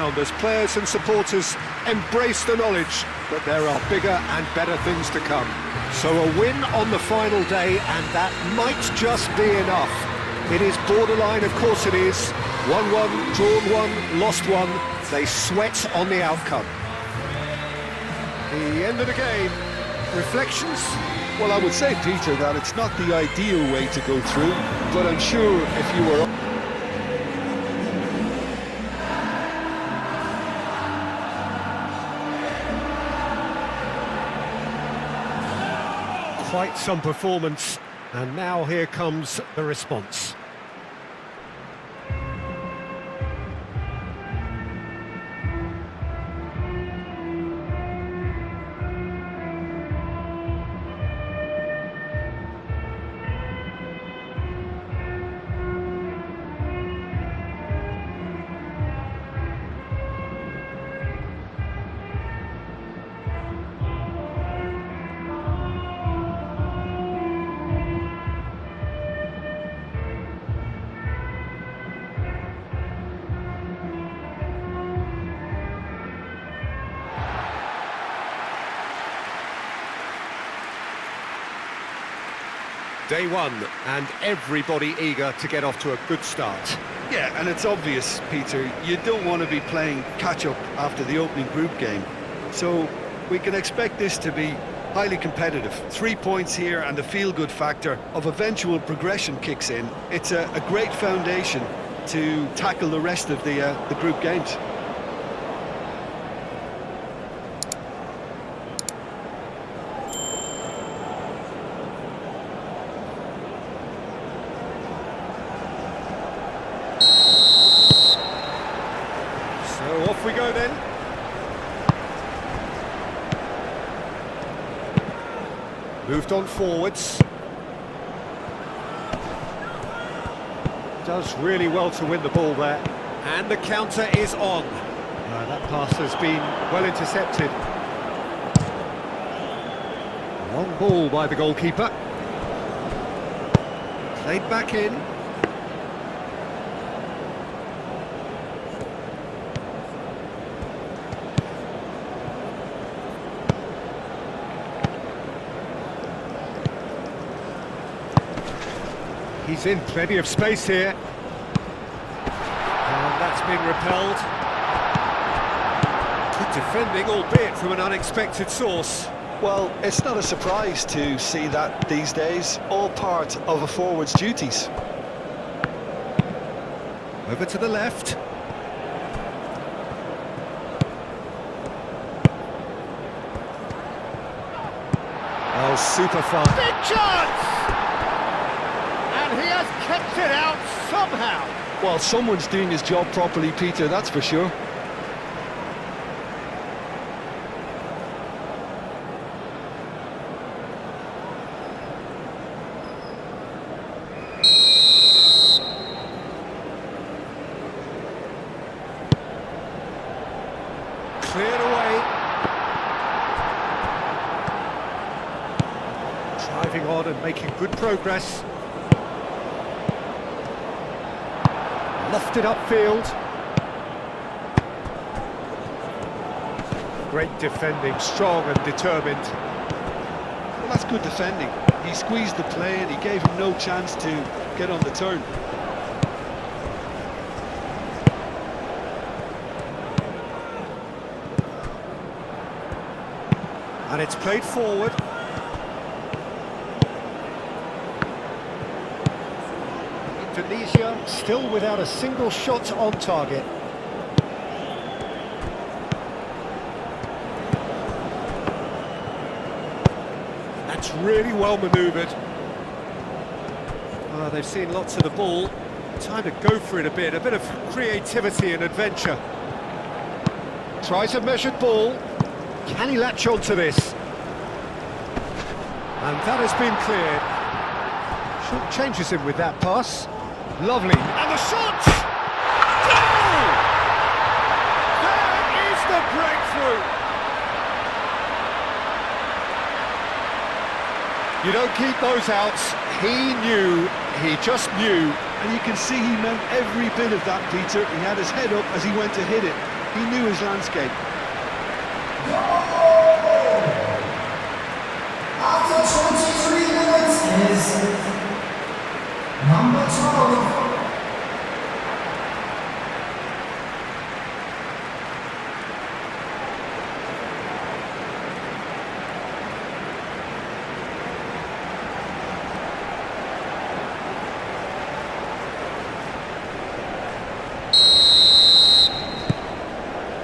ground as players and supporters embrace the knowledge that there are bigger and better things to come. So a win on the final day, and that might just be enough. It is borderline, of course it is. 1-1, drawn one, lost one. They sweat on the outcome. The end of the game. Reflections? Well, I would say, Peter, that it's not the ideal way to go through, but I'm sure if you were... Quite some performance, and now here comes the response. Day one, and everybody eager to get off to a good start. Yeah, and it's obvious, Peter, you don't want to be playing catch-up after the opening group game. So we can expect this to be highly competitive. 3 points here and the feel-good factor of eventual progression kicks in. It's a great foundation to tackle the rest of the group games. So off we go then. Moved on forwards. Does really well to win the ball there. And the counter is on. That pass has been well intercepted. Long ball by the goalkeeper. Played back in. He's in plenty of space here. And that's been repelled. Good defending, albeit from an unexpected source. Well, it's not a surprise to see that these days, all part of a forward's duties. Over to the left. Oh, super fun. Big chance! He has kept it out somehow. Well, someone's doing his job properly, Peter, that's for sure. Cleared away. Driving on and making good progress. Lofted upfield. Great defending, strong and determined. Well, that's good defending. He squeezed the play and he gave him no chance to get on the turn. And it's played forward. Indonesia still without a single shot on target. That's really well manoeuvred. They've seen lots of the ball. Time to go for it a bit of creativity and adventure. Tries a measured ball. Can he latch on to this? And that has been cleared. Short changes him with that pass. Lovely. And the shot! Goal! That is the breakthrough! You don't keep those out. He knew, he just knew. And you can see he meant every bit of that, Peter. He had his head up as he went to hit it. He knew his landscape. After 23 minutes is number 12.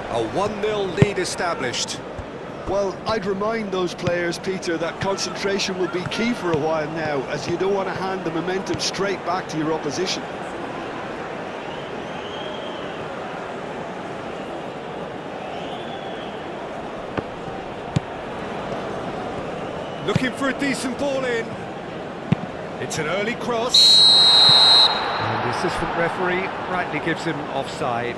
A 1-0 lead established. Well, I'd remind those players, Peter, that concentration will be key for a while now, as you don't want to hand the momentum straight back to your opposition. Looking for a decent ball in. It's an early cross. And the assistant referee rightly gives him offside.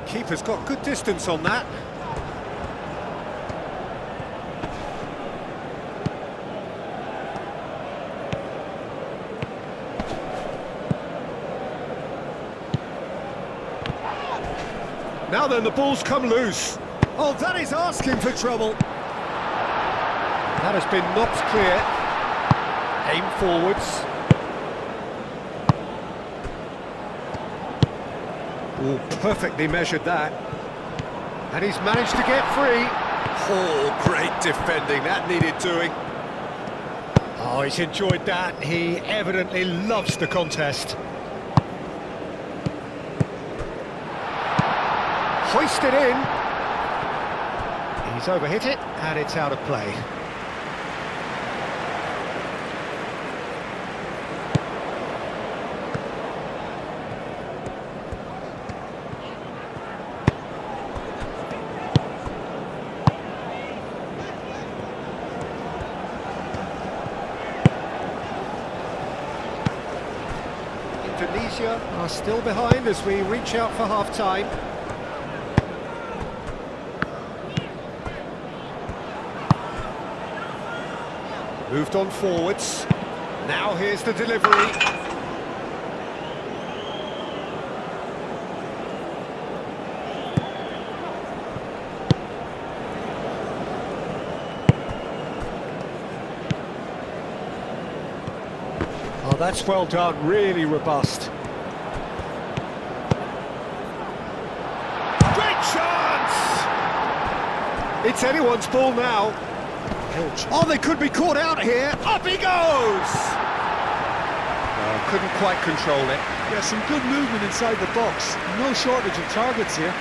Keeper's got good distance on that. Now then, the ball's come loose. Oh, that is asking for trouble. That has been knocked clear. Aim forwards. Oh, perfectly measured that. And he's managed to get free. Oh, great defending. That needed doing. Oh, he's enjoyed that. He evidently loves the contest. Hoisted in. He's overhit it, and it's out of play. Indonesia are still behind as we reach out for half-time. Moved on forwards. Now here's the delivery. Oh, that's well done, really robust. Great chance! It's anyone's ball now. Oh, they could be caught out here. Up he goes! Couldn't quite control it. Yeah, some good movement inside the box. No shortage of targets here.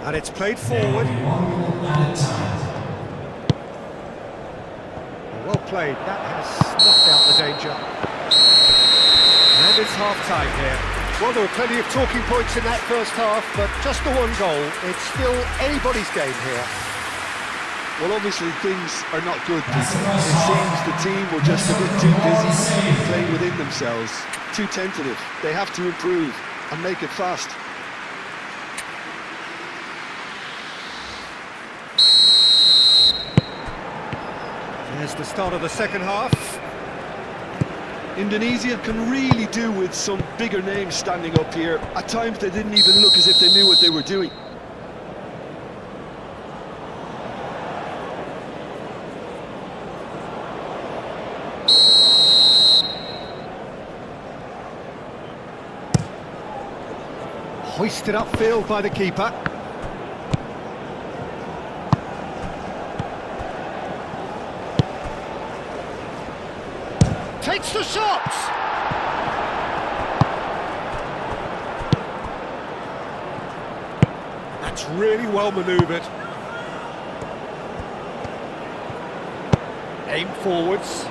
And it's played forward. Well played, that has snuffed out the danger. And it's half-time here. Well, there were plenty of talking points in that first half, but just the one goal. It's still anybody's game here. Well, obviously things are not good. It seems the team were just a bit too busy playing within themselves, too tentative. They have to improve and make it fast. There's the start of the second half. Indonesia can really do with some bigger names standing up here. At times they didn't even look as if they knew what they were doing. Hoisted upfield by the keeper. Takes the shot! That's really well manoeuvred. Aim forwards.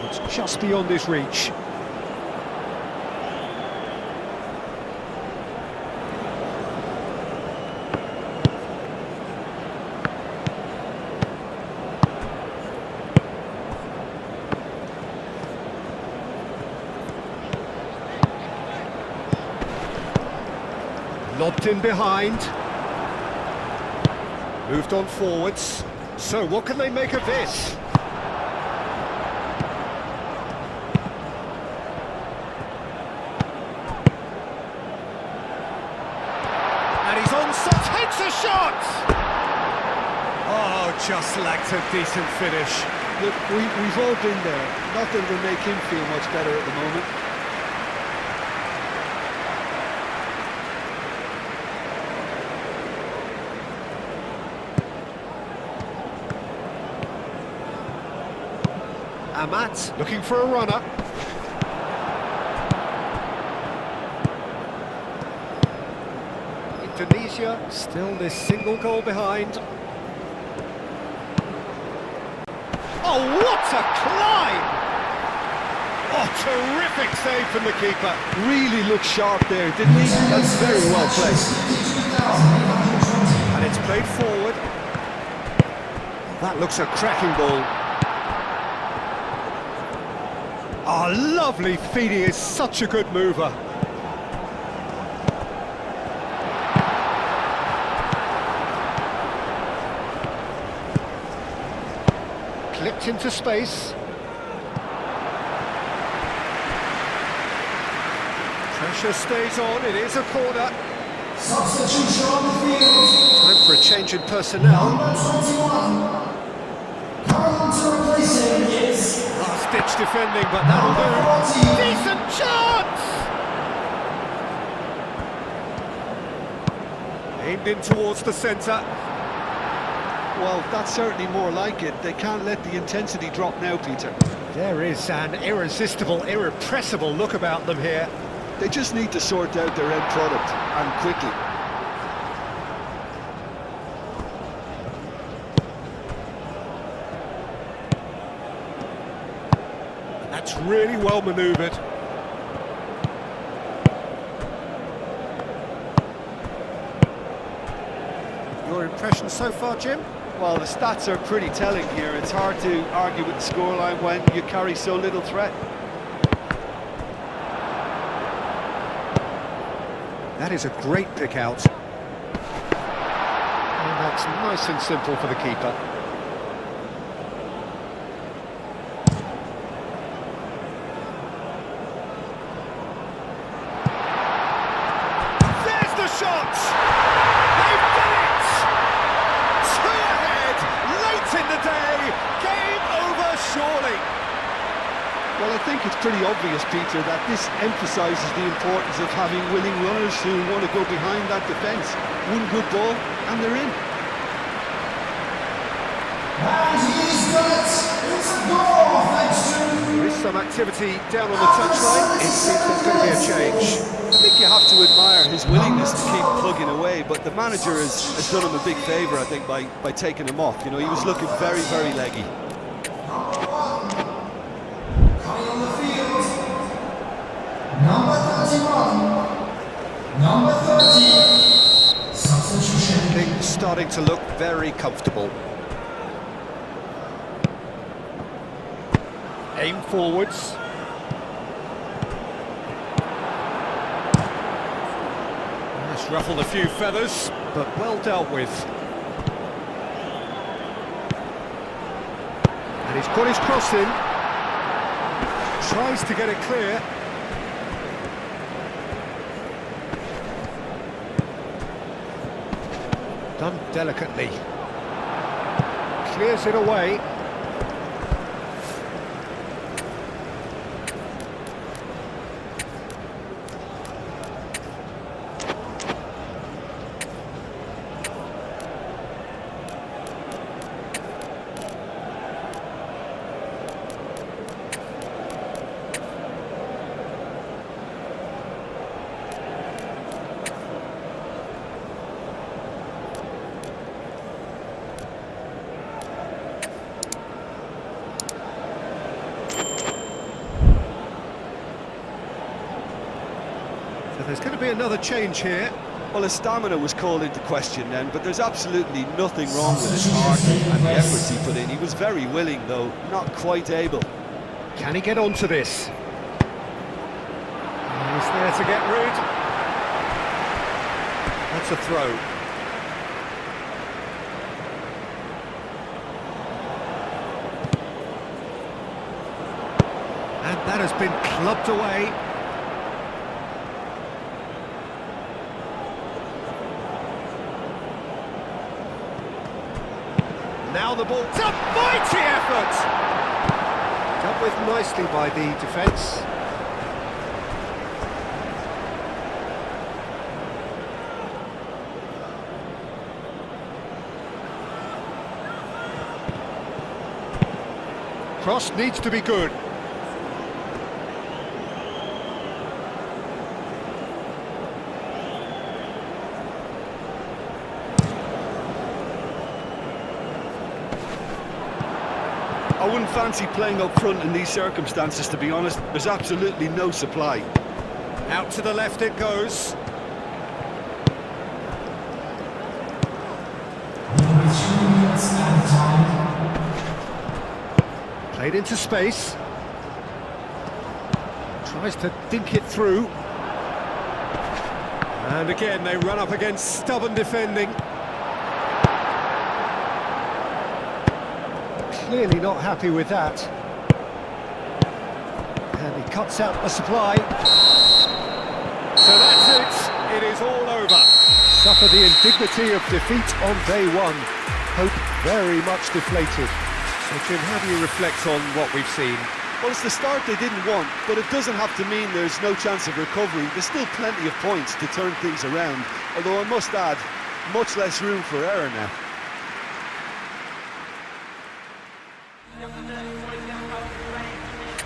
It's just beyond his reach. Lobbed in behind. Moved on forwards. So what can they make of this? And he's onside, takes a shot! Oh, just lacked a decent finish. Look, we've all been there. Nothing will make him feel much better at the moment. Maut looking for a runner. Indonesia still this single goal behind. Oh, what a climb! Oh, terrific save from the keeper. Really looked sharp there, didn't he? That's very well played. And it's played forward. That looks a cracking ball. Oh, lovely feet, he is such a good mover. Clipped into space. Pressure stays on, it is a corner. Substitution on the field. Time for a change in personnel. Number 21. Coming on to replace him is Last-ditch defending, but that'll do. Decent chance! Aimed in towards the centre. Well, that's certainly more like it. They can't let the intensity drop now, Peter. There is an irresistible, irrepressible look about them here. They just need to sort out their end product, and quickly. That's really well manoeuvred. Your impression so far, Jim? Well, the stats are pretty telling here. It's hard to argue with the scoreline when you carry so little threat. That is a great pick out. And that's nice and simple for the keeper. There's the shot! They've done it! Two ahead, late in the day, game over surely. Well, I think it's pretty obvious, Peter, that this emphasises the importance of having willing runners who want to go behind that defence. One good ball, and they're in. and he's done it. It's a goal thanks to There is some activity down on the touchline. It seems there's going to be a change. I think you have to admire his willingness to keep plugging away, but the manager has done him a big favour, I think, by taking him off. You know, he was looking very, very leggy. coming on the field. Number 31. Number 30. Substitution. Things starting to look very comfortable. Aim forwards. That's ruffled a few feathers, but well dealt with. And he's put his cross in. Tries to get it clear. Done delicately. Clears it away. So there's going to be another change here. Well, his stamina was called into question then, but there's absolutely nothing wrong with his heart and the efforts he put in. He was very willing, though, not quite able. Can he get onto this? He's there to get rid. that's a throw. And that has been clubbed away. Now the ball, it's a mighty effort! Dealt with nicely by the defence. Cross needs to be good. I wouldn't fancy playing up front in these circumstances, to be honest. There's absolutely no supply. Out to the left it goes. There is 2 minutes at a time. Played into space. Tries to dink it through. And again they run up against stubborn defending. Clearly not happy with that. And he cuts out the supply. So that's it. It is all over. Suffer the indignity of defeat on day one. Hope very much deflated. So Jim, how do you reflect on what we've seen? Well, it's the start they didn't want, but it doesn't have to mean there's no chance of recovery. There's still plenty of points to turn things around, although I must add, much less room for error now.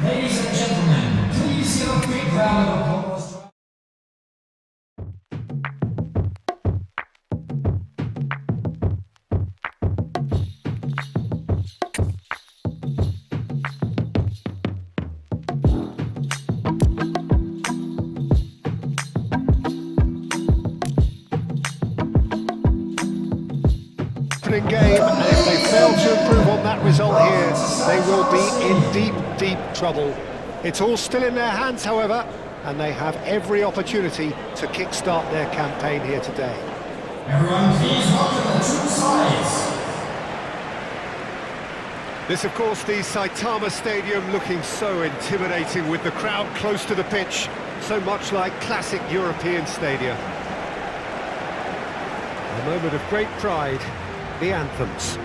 Ladies and gentlemen, please give a big round of applause. Opening game, and if they fail to improve on that result here, they will be in deep trouble. It's all still in their hands, however, and they have every opportunity to kickstart their campaign here today. Everyone, please welcome the 2 sides. This, of course, the Saitama Stadium looking so intimidating with the crowd close to the pitch, so much like classic European stadia. A moment of great pride, the anthems.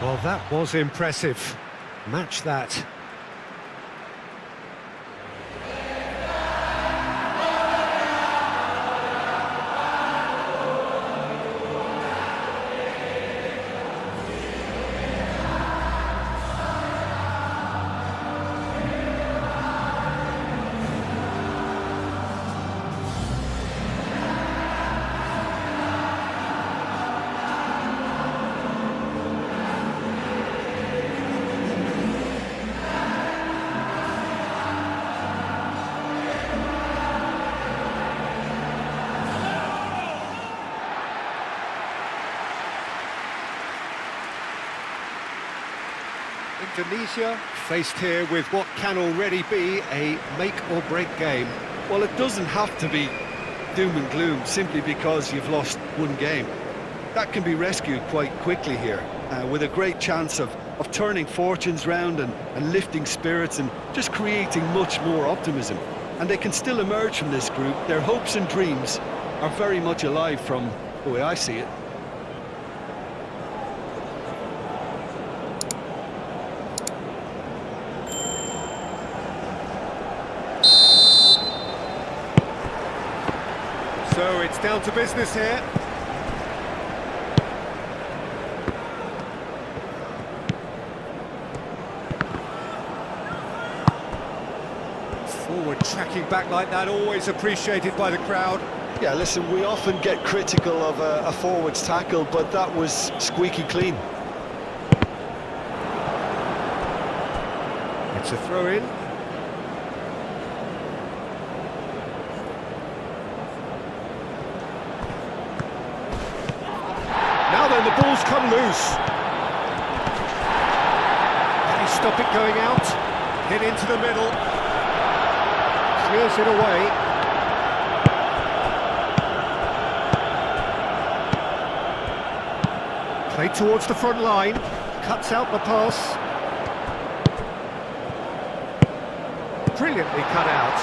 Well, that was impressive. Match that. Indonesia faced here with what can already be a make-or-break game. Well, it doesn't have to be doom and gloom simply because you've lost one game. That can be rescued quite quickly here, with a great chance of turning fortunes round and lifting spirits and just creating much more optimism. And they can still emerge from this group. Their hopes and dreams are very much alive from the way I see it. So it's down to business here. Forward tracking back like that, always appreciated by the crowd. Yeah, listen, we often get critical of a forward's tackle, but that was squeaky clean. It's a throw-in. Now then, the ball's come loose. Can he stop it going out? Hit into the middle. Clears it away. Played towards the front line. Cuts out the pass. Brilliantly cut out.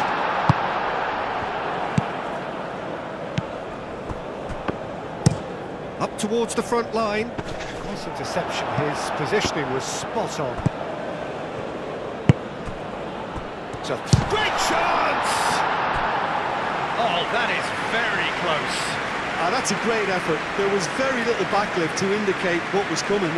Up towards the front line. Nice interception. His positioning was spot on. It's a great chance! Oh, that is very close. Ah, that's a great effort. There was very little backlift to indicate what was coming.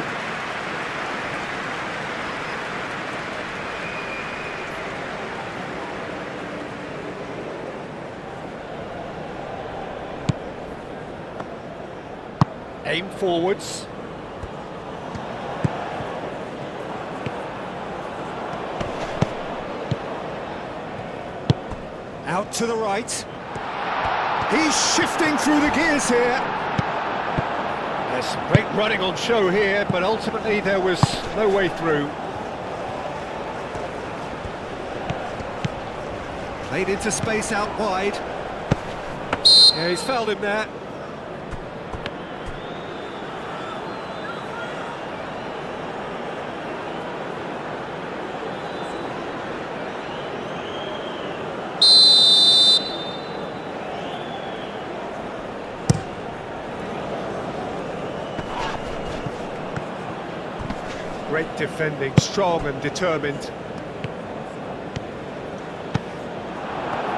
Aim forwards. Out to the right. He's shifting through the gears here. There's some great running on show here, but ultimately there was no way through. Played into space out wide. Yeah, he's fouled him there. Great defending, strong and determined.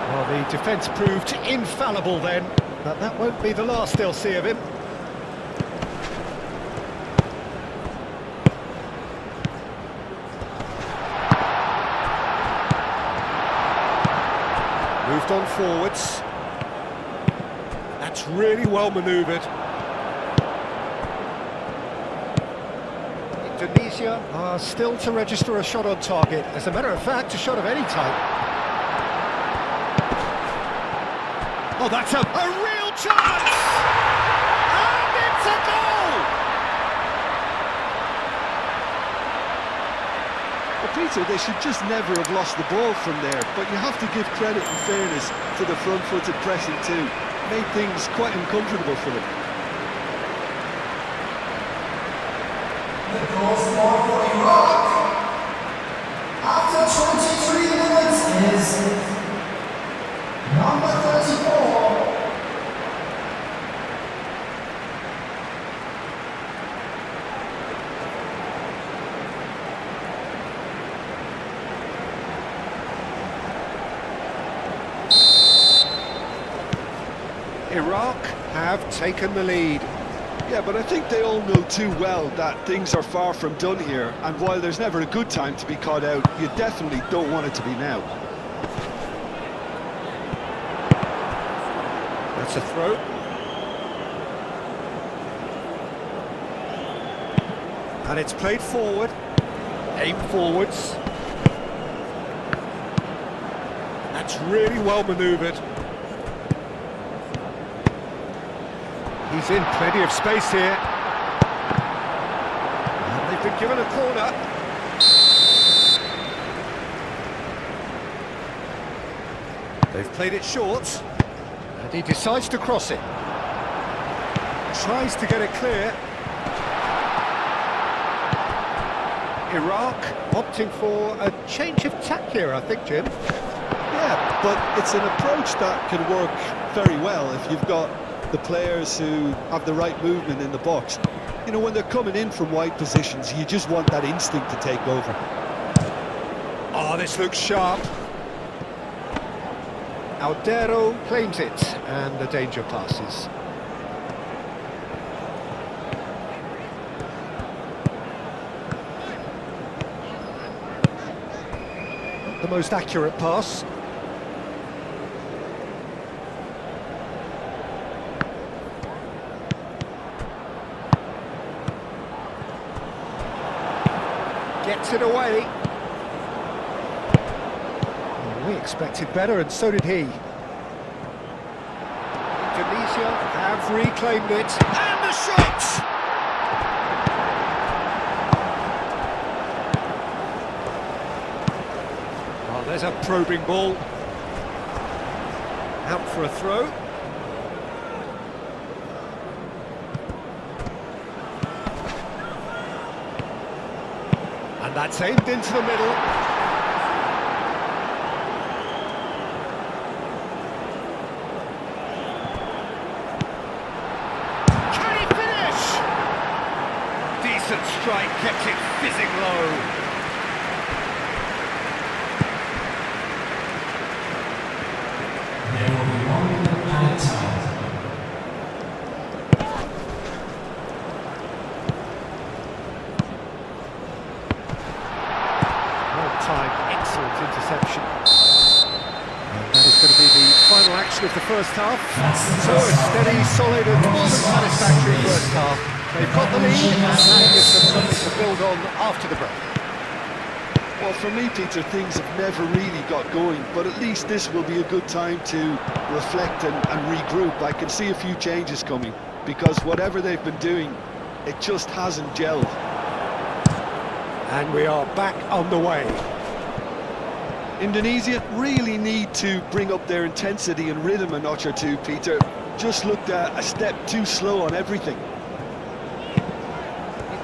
Well, the defence proved infallible then, but that won't be the last they'll see of him. Moved on forwards. That's really well manoeuvred. Indonesia are still to register a shot on target. As a matter of fact, a shot of any type. Oh, that's a real chance! And it's a goal! Well, Peter, they should just never have lost the ball from there, but you have to give credit and fairness to the front-footed pressing too. Made things quite uncomfortable for them. The goal scored for Iraq after 23 minutes is number 34. Iraq have taken the lead. Yeah, but I think they all know too well that things are far from done here, and while there's never a good time to be caught out, you definitely don't want it to be now. That's a throw. And it's played forward. Aim forwards. That's really well manoeuvred. He's in plenty of space here. And they've been given a corner. They've played it short. And he decides to cross it. Tries to get it clear. Iraq opting for a change of tack here, I think, Jim. Yeah, but it's an approach that can work very well if you've got the players who have the right movement in the box. You know, when they're coming in from wide positions, you just want that instinct to take over. Oh, this looks sharp. Aldero claims it, and the danger passes. Not the most accurate pass. Gets it away. Well, we expected better, and so did he. Indonesia have reclaimed it. And the shot! Oh, there's a probing ball. Out for a throw. And that's aimed into the middle. Can he finish? Decent strike, kept it fizzing low. There will be 1 minute added time. Time, excellent interception. And that is going to be the final action of the first half. So a steady, solid and more than satisfactory first half. They've got the lead and that gives them something to build on after the break. Well, for me, Peter, things have never really got going, but at least this will be a good time to reflect and regroup. I can see a few changes coming, because whatever they've been doing, it just hasn't gelled. And we are back on the way. Indonesia really need to bring up their intensity and rhythm a notch or two, Peter. Just looked a step too slow on everything.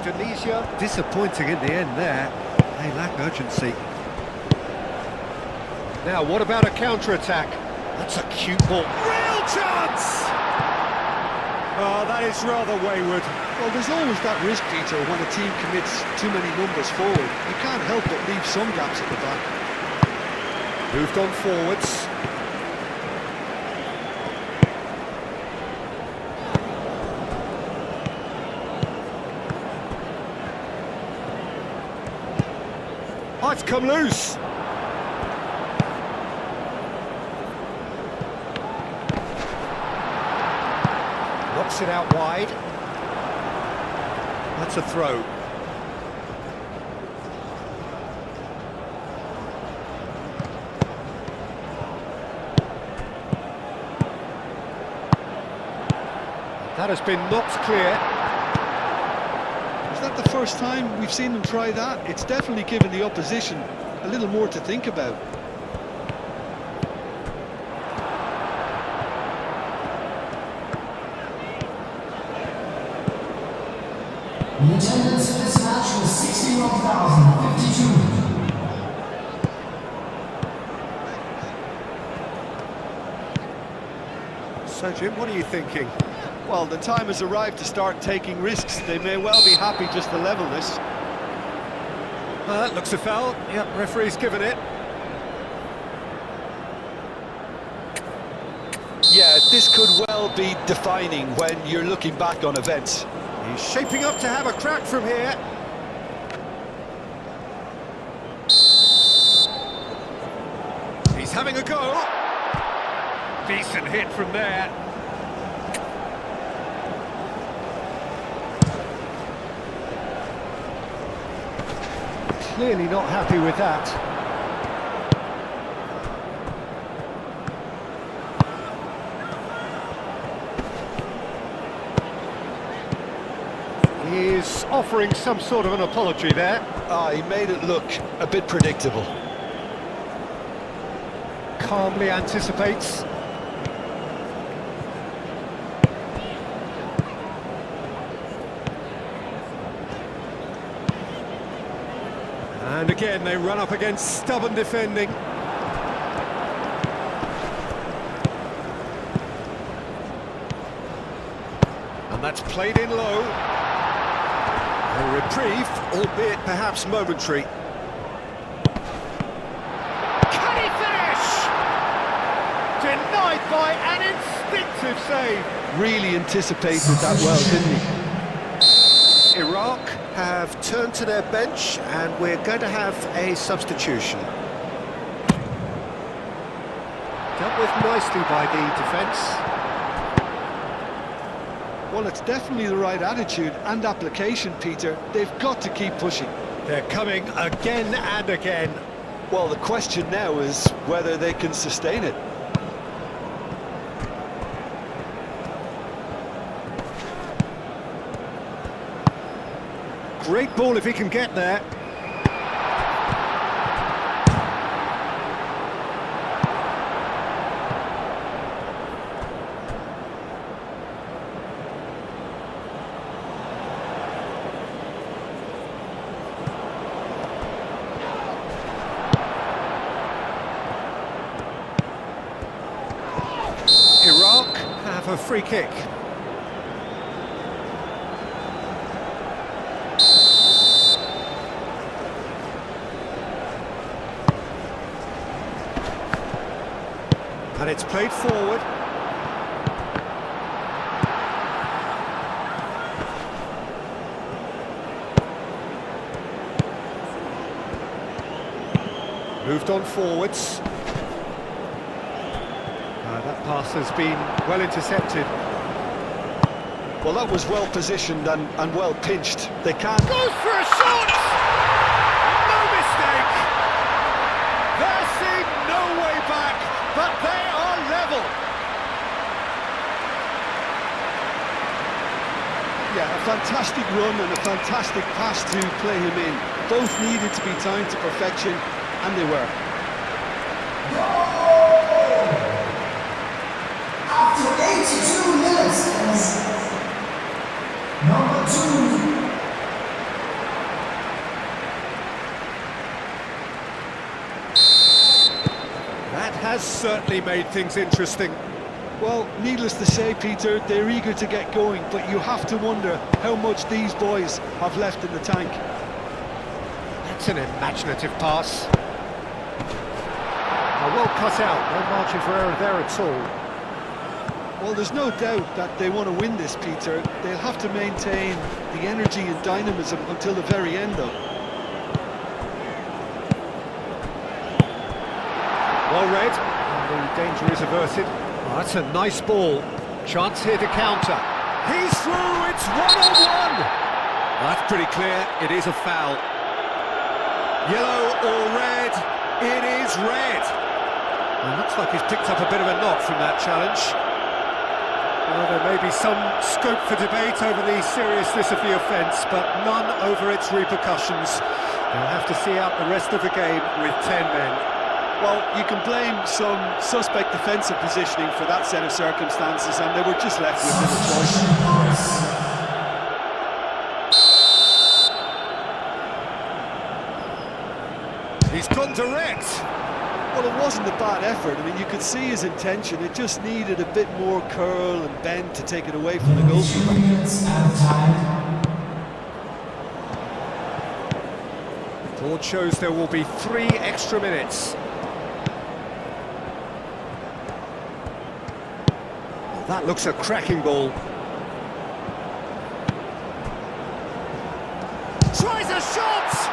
Indonesia disappointing in the end there. They lack urgency. Now, what about a counter-attack? That's a cute ball. Real chance! Oh, that is rather wayward. Well, there's always that risk, Peter, when a team commits too many numbers forward. You can't help but leave some gaps at the back. Moved on forwards. Oh, it's come loose. Knocks it out wide. That's a throw. That has been knocked clear. Is that the first time we've seen them try that? It's definitely given the opposition a little more to think about. The attendance for this match was 61,052. So, Jim, what are you thinking? Well, the time has arrived to start taking risks. They may well be happy just to level this. That looks a foul. Yep, referee's given it. Yeah, this could well be defining when you're looking back on events. He's shaping up to have a crack from here. He's having a go. Decent hit from there. Clearly not happy with that. He's offering some sort of an apology there. He made it look a bit predictable. Calmly anticipates. And again, they run up against stubborn defending. And that's played in low. A reprieve, albeit perhaps momentary. Can he finish? Denied by an instinctive save. Really anticipated that well, didn't he? Iraq have turned to their bench and we're going to have a substitution. Dealt with nicely by the defence. Well, it's definitely the right attitude and application, Peter. They've got to keep pushing. They're coming again and again. Well, the question now is whether they can sustain it. Great ball if he can get there. Iraq have a free kick. And it's played forward. Moved on forwards. That pass has been well intercepted. Well, that was well positioned and well pinched. They can't... Goes for a shot! No mistake! There seemed no way back, but they are level. Yeah, a fantastic run and a fantastic pass to play him in. Both needed to be timed to perfection, and they were. After 82 minutes, number 2. That has certainly made things interesting. Well, needless to say, Peter, they're eager to get going, but you have to wonder how much these boys have left in the tank. That's an imaginative pass. Well cut out, no margin for error there at all. Well, there's no doubt that they want to win this, Peter. They'll have to maintain the energy and dynamism until the very end, though. Well read, and the danger is averted. Oh, that's a nice ball. Chance here to counter. He's through, it's one-on-one! That's pretty clear, it is a foul. Yellow or red, it is red. It looks like he's picked up a bit of a knock from that challenge. Well, there may be some scope for debate over the seriousness of the offence, but none over its repercussions. They'll have to see out the rest of the game with 10 men. Well, you can blame some suspect defensive positioning for that set of circumstances, and they were just left with little choice. He's gone direct. Well, it wasn't a bad effort. I mean, you could see his intention. It just needed a bit more curl and bend to take it away from the goalkeeper. Board shows there will be 3 extra minutes. That looks a cracking ball. Tries a shot!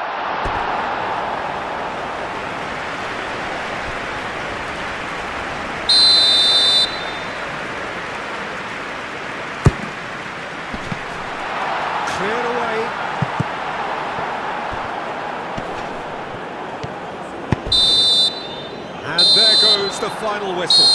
Cleared away. And there goes the final whistle.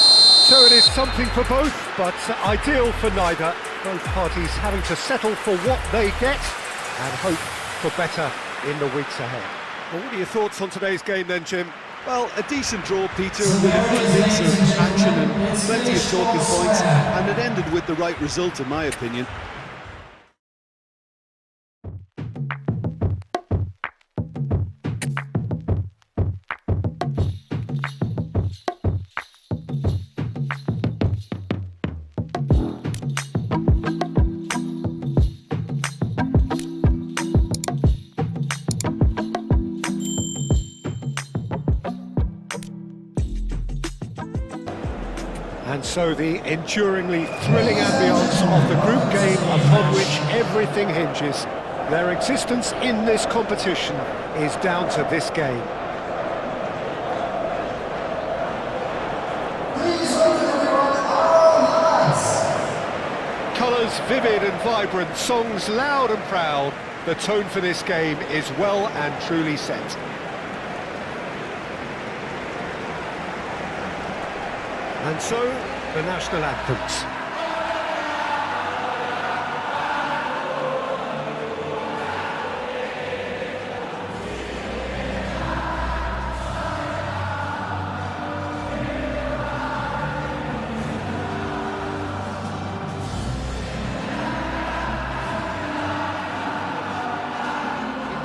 So it is something for both, but ideal for neither. Both parties having to settle for what they get and hope for better in the weeks ahead. Well, what are your thoughts on today's game then, Jim? Well, a decent draw, Peter, with a good mix of action and plenty of talking points, and it ended with the right result, in my opinion. And so the enduringly thrilling ambience of the group game upon which everything hinges. Their existence in this competition is down to this game. Please welcome everyone, all lads. Colours vivid and vibrant, songs loud and proud. The tone for this game is well and truly set. And so, the national anthems.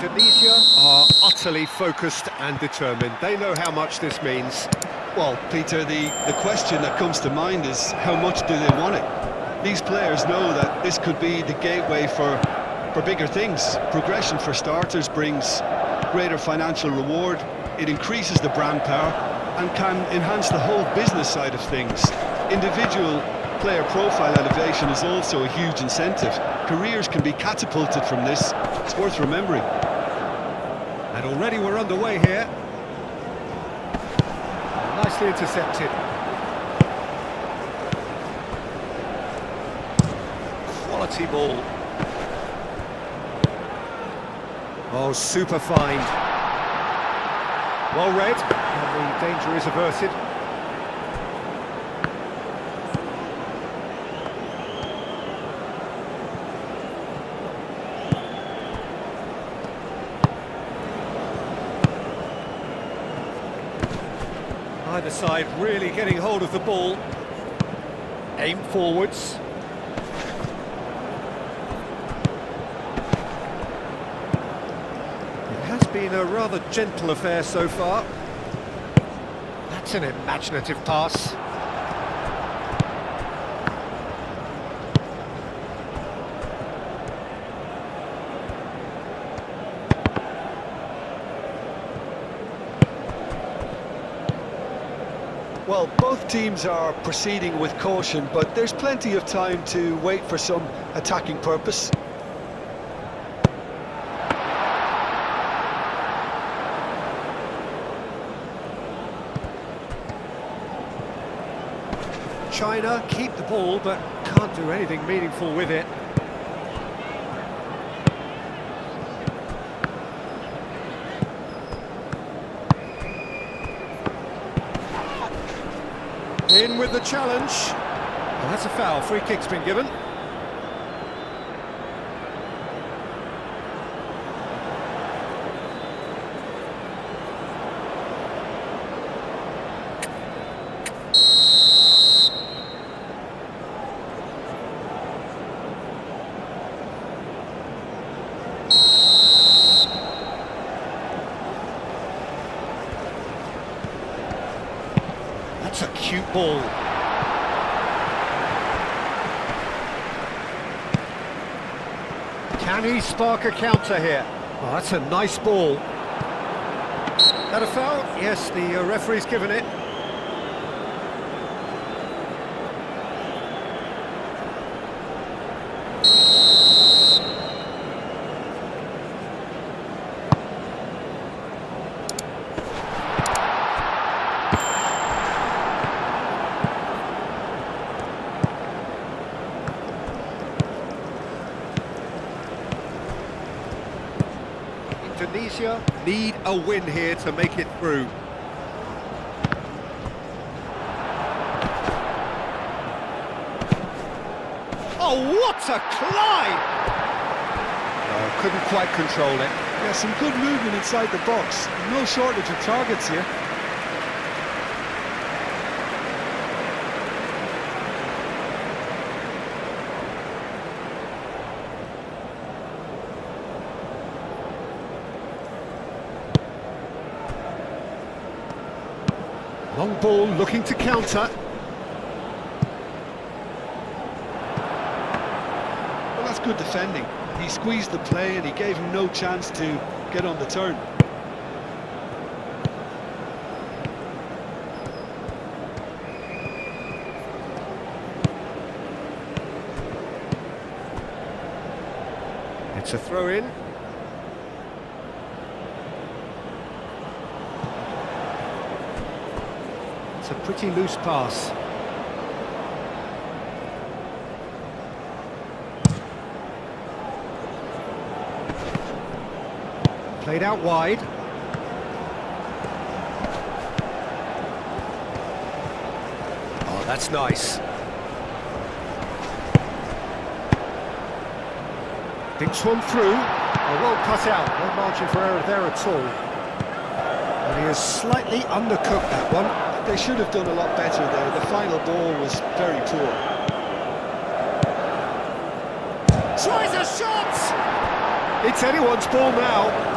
Indonesia are utterly focused and determined. They know how much this means. Well, Peter, the question that comes to mind is how much do they want it? These players know that this could be the gateway for bigger things. Progression, for starters, brings greater financial reward. It increases the brand power and can enhance the whole business side of things. Individual player profile elevation is also a huge incentive. Careers can be catapulted from this. It's worth remembering. And already we're underway here. Nicely intercepted. Quality ball. Oh, super find. Well read, and the danger is averted. Either side really getting hold of the ball. Aim forwards. It has been a rather gentle affair so far. That's an imaginative pass. Well, both teams are proceeding with caution, but there's plenty of time to wait for some attacking purpose. China keep the ball, but can't do anything meaningful with it. In with the challenge. Well, that's a foul. Free kick's been given. That's a cute ball. Can he spark a counter here? Oh, that's a nice ball. That a foul? Yes, the referee's given it. Indonesia need a win here to make it through. Oh, what a climb! Oh, couldn't quite control it. Yeah, some good movement inside the box. No shortage of targets here. Long ball looking to counter. Well, that's good defending. He squeezed the play and he gave him no chance to get on the turn. It's a throw-in. It's a pretty loose pass. Played out wide. Oh, that's nice. Thinks one through. Oh, well cut out. No margin for error there at all. And he has slightly undercooked that one. They should have done a lot better there. The final ball was very poor. Tries a shot! It's anyone's ball now.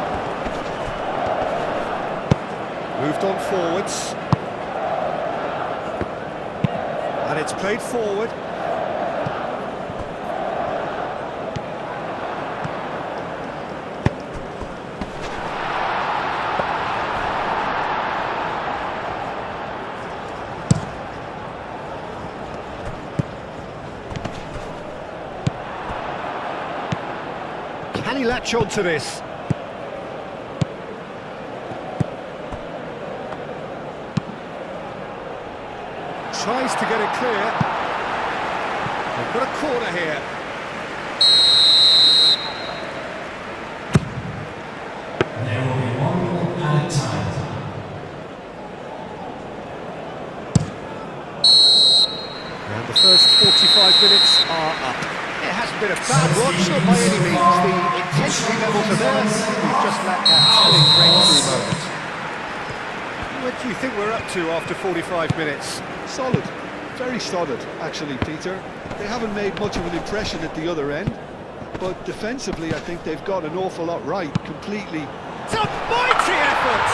Moved on forwards. And it's played forward. Can he latch on to this? Tries to get it clear. They've got a corner here. There will be one added time. And the first 45 minutes are up. It hasn't been a bad watch, not by any means. The intensity levels are there. We've just lacked that telling breakthrough moment. What do you think we're up to after 45 minutes? Solid, very solid, actually, Peter. They haven't made much of an impression at the other end, but defensively, I think they've got an awful lot right, completely. It's a mighty effort!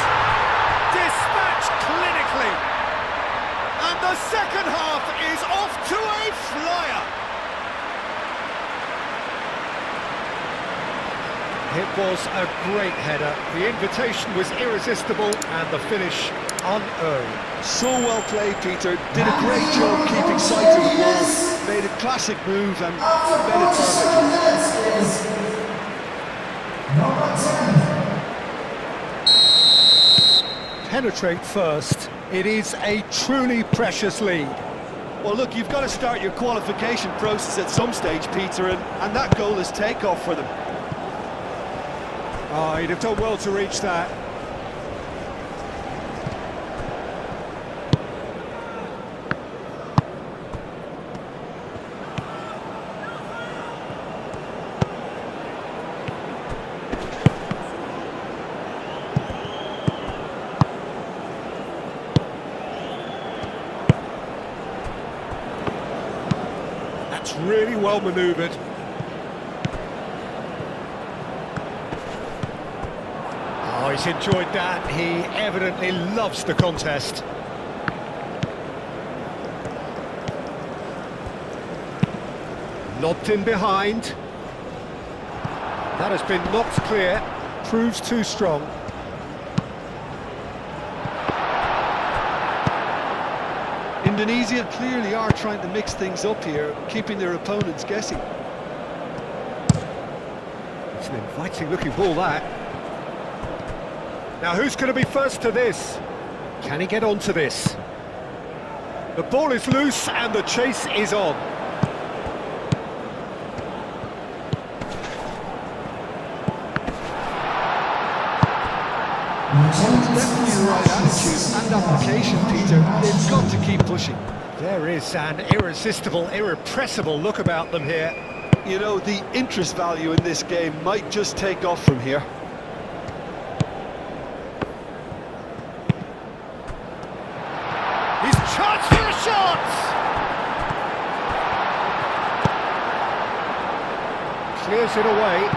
Dispatched clinically! And the second half is off to a flyer! It was a great header. The invitation was irresistible and the finish unearned. So well played, Peter. Did a great job keeping sight of the ball. Made a classic move and made it perfect. Number 10. Penetrate first. It is a truly precious lead. Well, look, you've got to start your qualification process at some stage, Peter, and that goal is takeoff for them. Oh, he'd have done well to reach that. That's really well manoeuvred. Oh, he's enjoyed that. He evidently loves the contest. Lobbed in behind. That has been knocked clear. Proves too strong. Indonesia clearly are trying to mix things up here, keeping their opponents guessing. It's an inviting looking ball, that. Now who's going to be first to this? Can he get onto this? The ball is loose and the chase is on. Definitely the right attitude and application, Peter. They've got to keep pushing. There is an irresistible, irrepressible look about them here. You know, the interest value in this game might just take off from here. He's charged for a shot! Clears it away.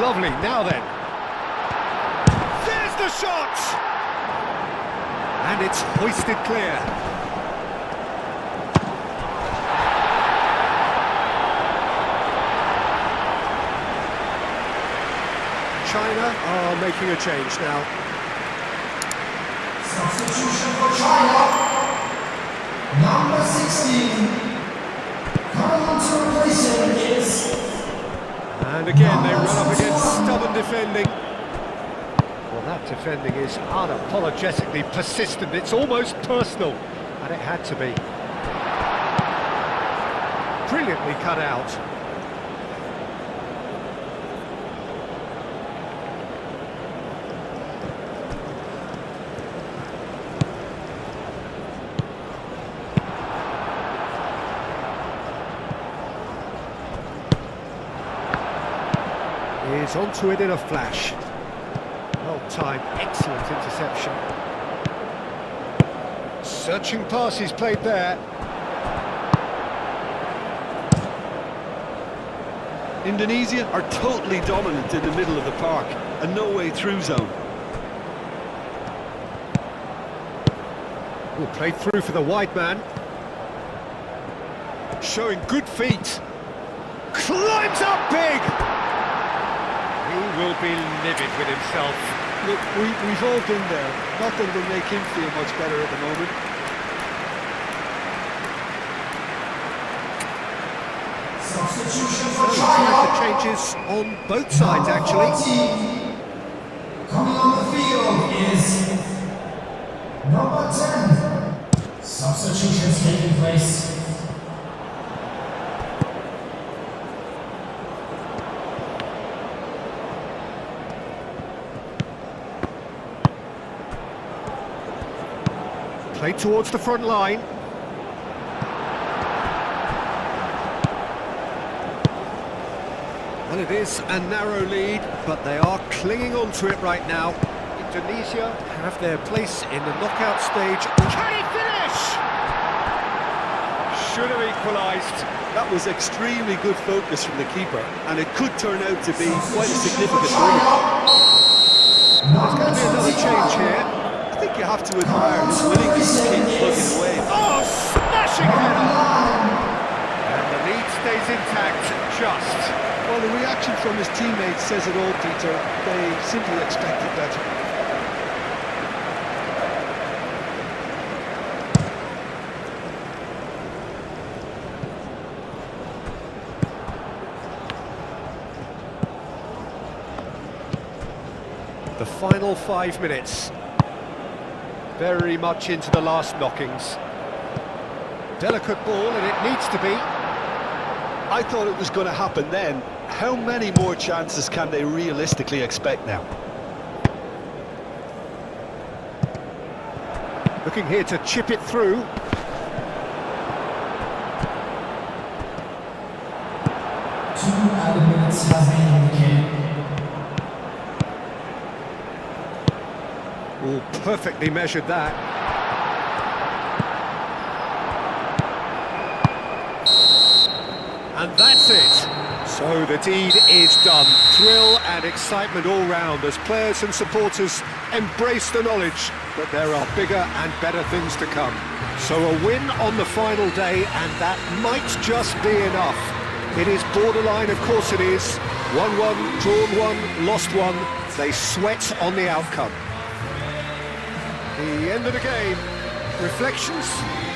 Lovely, now then. There's the shot! And it's hoisted clear. China are making a change now. Substitution for China. Number 16. Coming on to replace him is... And again they run up against stubborn defending. Well, that defending is unapologetically persistent. It's almost personal, and it had to be. Brilliantly cut out. He's onto it in a flash. Well timed, excellent interception. Searching pass he's played there. Indonesia are totally dominant in the middle of the park, a no-way through zone. Will play through for the wide man. Showing good feet. Climbs up big! He will be livid with himself. Look, we've all been there. Nothing will make him feel much better at the moment. Substitution So for time for trial. changes on both sides, actually. Coming on the field is number 10. Substitutions taking place. Played towards the front line. Well, it is a narrow lead, but they are clinging on to it right now. Indonesia have their place in the knockout stage. Can he finish? Should have equalised. That was extremely good focus from the keeper, and it could turn out to be quite a significant moment. There's going to be another change here. I think you have to admire his willingness to keep plugging away. Oh, smashing header! And the lead stays intact, just. Well, the reaction from his teammates says it all, Peter. They simply expected better. The final 5 minutes. Very much into the last knockings. Delicate ball, and it needs to be. I thought it was going to happen then. How many more chances can they realistically expect now? Looking here to chip it through. 2 added minutes has been indicated. Oh, perfectly measured that. And that's it. So the deed is done. Thrill and excitement all round as players and supporters embrace the knowledge that there are bigger and better things to come. So a win on the final day, and that might just be enough. It is borderline, of course it is. 1-1, drawn 1, lost 1. They sweat on the outcome. The end of the game. Reflections?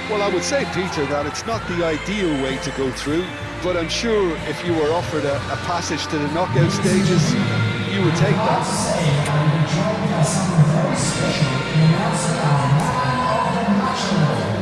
Well, I would say, Peter, that it's not the ideal way to go through, but I'm sure if you were offered a passage to the knockout stages, you would take I have that. to say, I'm joined by someone very special in announcing our man of the match award.